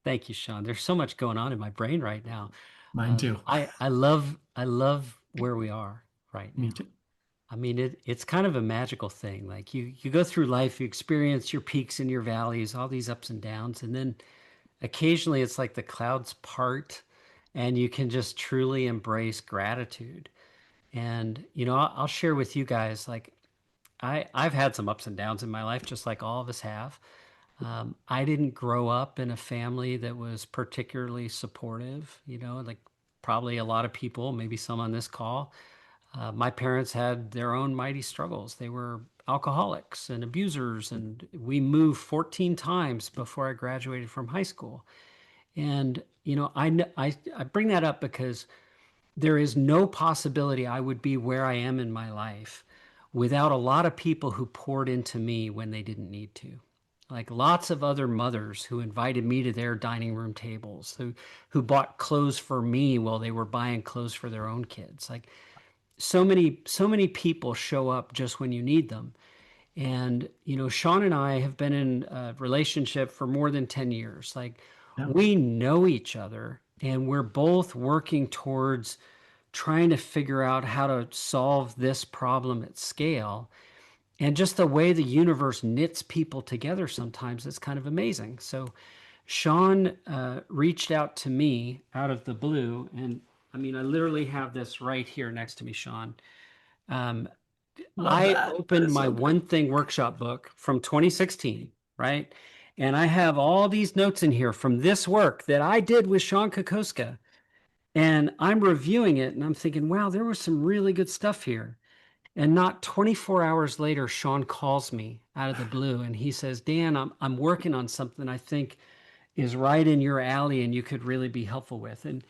S7: Thank you, Sean. There's so much going on in my brain right now.
S5: Mine too.
S7: I love where we are right now.
S5: Me too.
S7: I mean, it's kind of a magical thing. Like you go through life, you experience your peaks and your valleys, all these ups and downs, and then occasionally it's like the clouds part and you can just truly embrace gratitude. And, I'll share with you guys, like I've had some ups and downs in my life, just like all of us have. I didn't grow up in a family that was particularly supportive, like probably a lot of people, maybe some on this call. My parents had their own mighty struggles. They were alcoholics and abusers, and we moved 14 times before I graduated from high school. And, I bring that up because there is no possibility I would be where I am in my life without a lot of people who poured into me when they didn't need to. Like lots of other mothers who invited me to their dining room tables, who bought clothes for me while they were buying clothes for their own kids. Like so many people show up just when you need them. And, Sean and I have been in a relationship for more than 10 years. Like
S5: Yeah.
S7: we know each other and we're both working towards trying to figure out how to solve this problem at scale. And just the way the universe knits people together sometimes is kind of amazing. So Sean reached out to me out of the blue. And I mean, I literally have this right here next to me, Sean. I opened my One Thing workshop book from 2016, right? And I have all these notes in here from this work that I did with Sean Kokoska. And I'm reviewing it and I'm thinking, wow, there was some really good stuff here. And not 24 hours later, Sean calls me out of the blue and he says, Dan, I'm working on something I think is right in your alley and you could really be helpful with. And,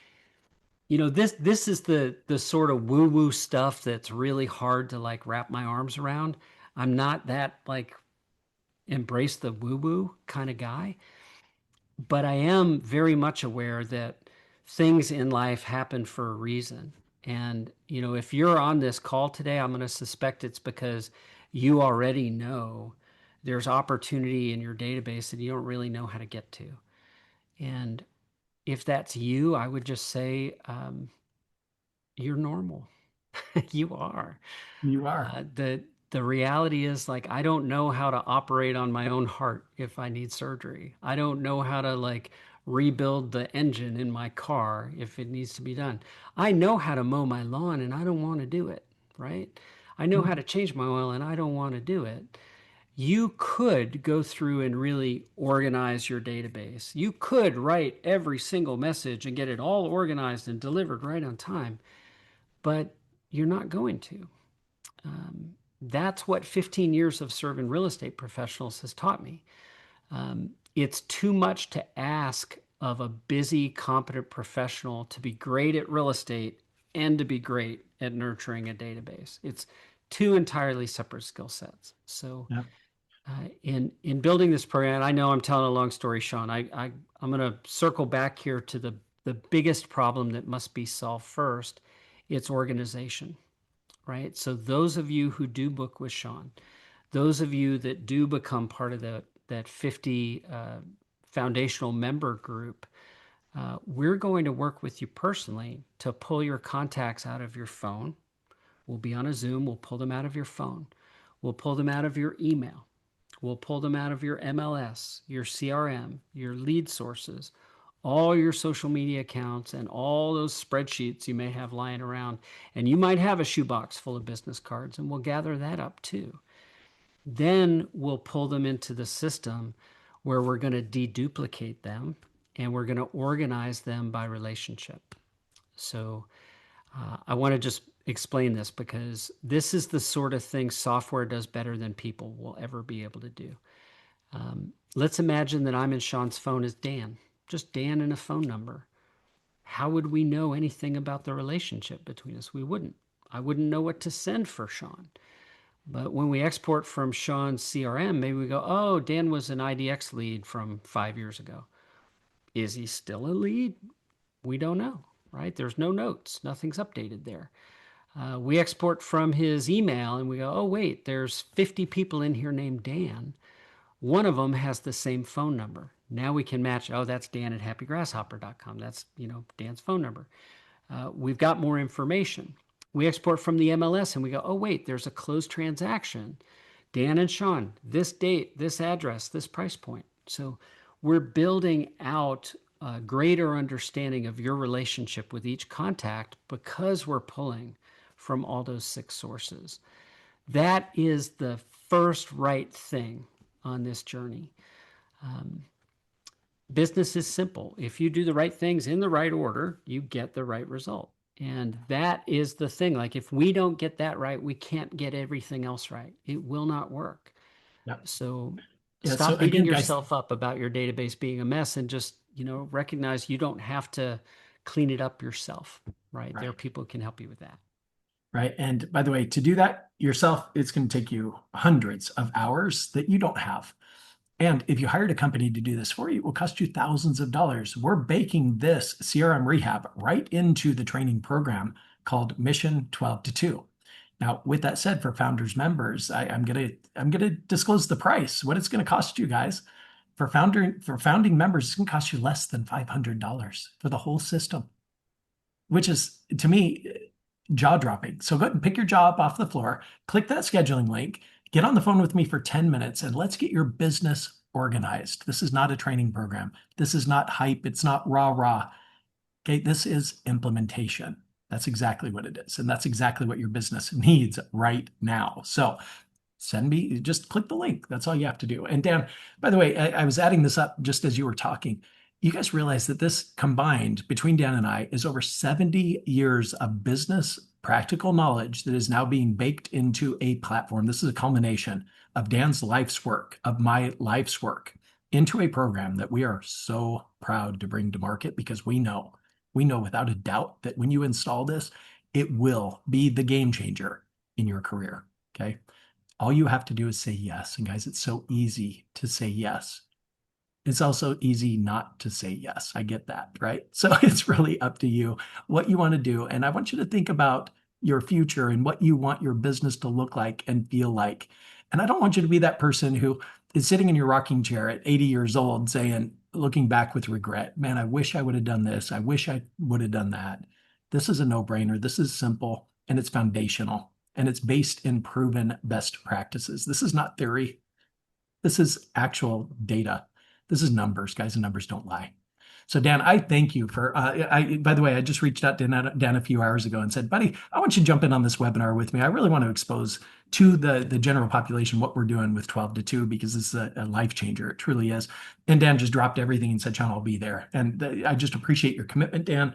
S7: this is the sort of woo woo stuff that's really hard to like wrap my arms around. I'm not that like embrace the woo woo kind of guy, but I am very much aware that things in life happen for a reason. And, if you're on this call today, I'm going to suspect it's because you already know there's opportunity in your database that you don't really know how to get to. And if that's you, I would just say, you're normal. You are.
S5: You are.
S7: The reality is, like, I don't know how to operate on my own heart if I need surgery. I don't know how to like rebuild the engine in my car if it needs to be done. I know how to mow my lawn and I don't want to do it, right? I know how to change my oil and I don't want to do it. You could go through and really organize your database. You could write every single message and get it all organized and delivered right on time, but you're not going to. That's what 15 years of serving real estate professionals has taught me. It's too much to ask of a busy, competent professional to be great at real estate and to be great at nurturing a database. It's two entirely separate skill sets. So,
S5: Yeah.
S7: in building this program, I know I'm telling a long story, Sean. I'm going to circle back here to the biggest problem that must be solved first. It's organization, right? So those of you who do book with Sean, those of you that do become part of that 50 foundational member group, we're going to work with you personally to pull your contacts out of your phone. We'll be on a Zoom. We'll pull them out of your phone. We'll pull them out of your email. We'll pull them out of your MLS, your CRM, your lead sources, all your social media accounts, and all those spreadsheets you may have lying around. And you might have a shoebox full of business cards, and we'll gather that up too. Then we'll pull them into the system where we're going to deduplicate them and we're going to organize them by relationship. So I want to just explain this because this is the sort of thing software does better than people will ever be able to do. Let's imagine that I'm in Sean's phone as Dan, just Dan and a phone number. How would we know anything about the relationship between us? We wouldn't. I wouldn't know what to send for Sean. But when we export from Sean's CRM, maybe we go, oh, Dan was an IDX lead from 5 years ago. Is he still a lead? We don't know, right? There's no notes. Nothing's updated there. We export from his email and we go, oh, wait, there's 50 people in here named Dan. One of them has the same phone number. Now we can match, oh, that's Dan at happygrasshopper.com. That's, Dan's phone number. We've got more information. We export from the MLS and we go, oh, wait, there's a closed transaction. Dan and Sean, this date, this address, this price point. So we're building out a greater understanding of your relationship with each contact because we're pulling from all those 6 sources. That is the first right thing on this journey. Business is simple. If you do the right things in the right order, you get the right result. And that is the thing. Like if we don't get that right, we can't get everything else right. It will not work.
S5: Yep.
S7: So
S5: Yeah,
S7: stop
S5: so
S7: beating
S5: again, guys-
S7: yourself up about your database being a mess and just, recognize you don't have to clean it up yourself, right? There are people who can help you with that.
S5: Right. And by the way, to do that yourself, it's going to take you hundreds of hours that you don't have. And if you hired a company to do this for you, it will cost you thousands of dollars. We're baking this CRM rehab right into the training program called Mission 12 to 2. Now, with that said, for founders members, I'm gonna disclose the price, what it's going to cost you guys. For founding members, it's going to cost you less than $500 for the whole system, which is, to me, jaw-dropping. So go ahead and pick your jaw up off the floor, click that scheduling link, get on the phone with me for 10 minutes, and let's get your business organized. This is not a training program. This is not hype. It's not rah-rah. Okay, this is implementation. That's exactly what it is. And that's exactly what your business needs right now. So just click the link. That's all you have to do. And Dan, by the way, I was adding this up just as you were talking. You guys realize that this combined between Dan and I is over 70 years of business practical knowledge that is now being baked into a platform. This is a culmination of Dan's life's work, of my life's work, into a program that we are so proud to bring to market because we know We know without a doubt that when you install this, it will be the game changer in your career. Okay. All you have to do is say yes. And guys, it's so easy to say yes. It's also easy not to say yes. I get that, right? So it's really up to you what you want to do. And I want you to think about your future and what you want your business to look like and feel like. And I don't want you to be that person who is sitting in your rocking chair at 80 years old saying, looking back with regret, man, I wish I would have done this. I wish I would have done that. This is a no-brainer. This is simple and it's foundational and it's based in proven best practices. This is not theory. This is actual data. This is numbers, guys, and numbers don't lie. So Dan, I thank you for, by the way, I just reached out to Dan a few hours ago and said, buddy, I want you to jump in on this webinar with me. I really want to expose to the general population what we're doing with 12 to 2, because this is a life changer. It truly is. And Dan just dropped everything and said, Sean, I'll be there. And I just appreciate your commitment, Dan,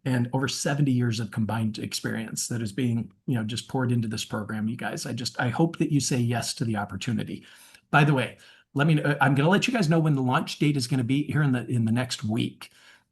S5: and over 70 years of combined experience that is being, just poured into this program, you guys. I hope that you say yes to the opportunity. By the way, I'm going to let you guys know when the launch date is going to be here in the next week.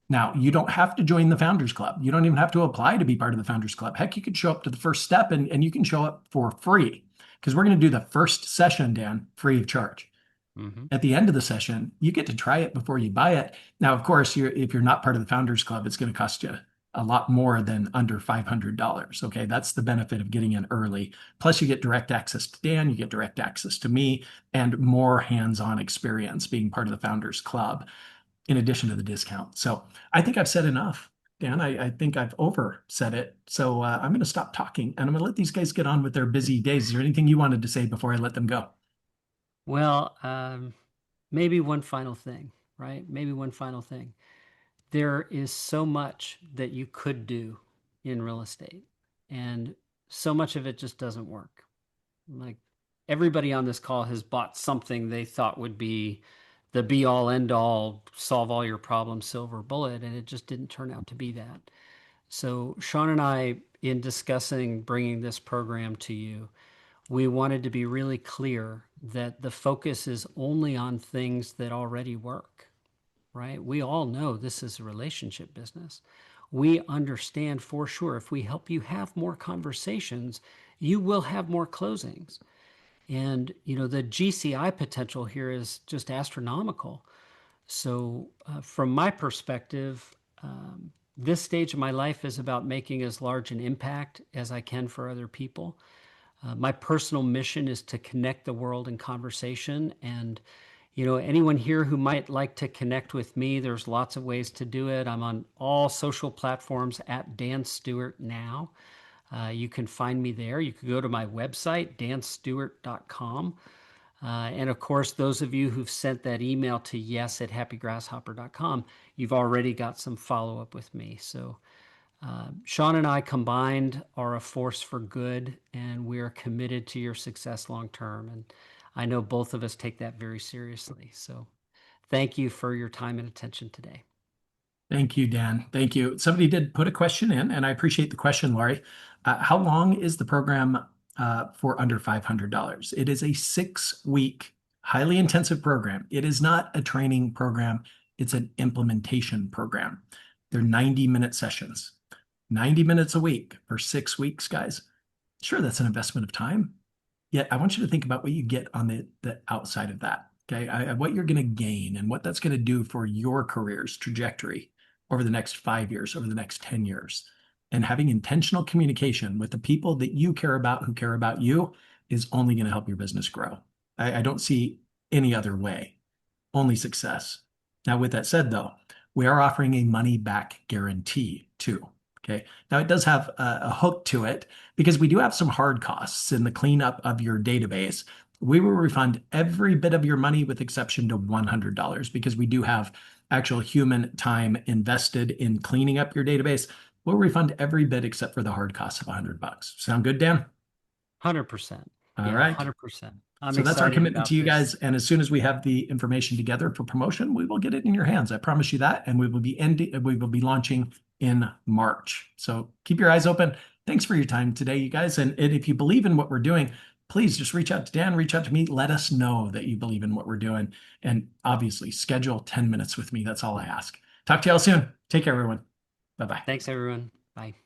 S5: Now, you don't have to join the Founders Club. You don't even have to apply to be part of the Founders Club. Heck, you could show up to the first step and you can show up for free, because we're going to do the first session, Dan, free of charge. Mm-hmm. At the end of the session, you get to try it before you buy it. Now, of course, if you're not part of the Founders Club, it's going to cost you a lot more than under $500. Okay, that's the benefit of getting in early. Plus, you get direct access to Dan, you get direct access to me, and more hands-on experience being part of the Founders Club, in addition to the discount. So I think I've said enough, Dan. I think I've over said it. So I'm going to stop talking and I'm going to let these guys get on with their busy days. Is there anything you wanted to say before I let them go?
S7: Well, maybe one final thing, right? Maybe one final thing. There is so much that you could do in real estate, and so much of it just doesn't work. Like, everybody on this call has bought something they thought would be the be all end all, solve all your problems, silver bullet, and it just didn't turn out to be that. So Sean and I, in discussing bringing this program to you, we wanted to be really clear that the focus is only on things that already work. Right? We all know this is a relationship business. We understand for sure if we help you have more conversations, you will have more closings. And, the GCI potential here is just astronomical. So from my perspective, this stage of my life is about making as large an impact as I can for other people. My personal mission is to connect the world in conversation. And anyone here who might like to connect with me, there's lots of ways to do it. I'm on all social platforms at Dan Stewart now. You can find me there. You can go to my website, danstewart.com. And of course, those of you who've sent that email to yes@happygrasshopper.com, you've already got some follow-up with me. So Sean and I combined are a force for good, and we are committed to your success long-term. And I know both of us take that very seriously. So thank you for your time and attention today.
S5: Thank you, Dan. Thank you. Somebody did put a question in, and I appreciate the question, Laurie. How long is the program for under $500? It is a 6-week, highly intensive program. It is not a training program. It's an implementation program. They're 90-minute sessions, 90 minutes a week for 6 weeks, guys. Sure, that's an investment of time. Yet I want you to think about what you get on the outside of that, okay? What you're going to gain and what that's going to do for your career's trajectory over the next 5 years, over the next 10 years. And having intentional communication with the people that you care about, who care about you, is only going to help your business grow. I don't see any other way, only success. Now, with that said, though, we are offering a money-back guarantee too. Okay. Now it does have a hook to it because we do have some hard costs in the cleanup of your database. We will refund every bit of your money with exception to $100 because we do have actual human time invested in cleaning up your database. We'll refund every bit except for the hard costs of $100. Sound good, Dan?
S7: 100%.
S5: All right.
S7: 100%.
S5: So that's our commitment to you guys. And as soon as we have the information together for promotion, we will get it in your hands. I promise you that. And we will be launching in March. So keep your eyes open. Thanks for your time today, you guys. And if you believe in what we're doing, please just reach out to Dan, reach out to me. Let us know that you believe in what we're doing. And obviously schedule 10 minutes with me. That's all I ask. Talk to y'all soon. Take care, everyone. Bye-bye.
S7: Thanks, everyone. Bye.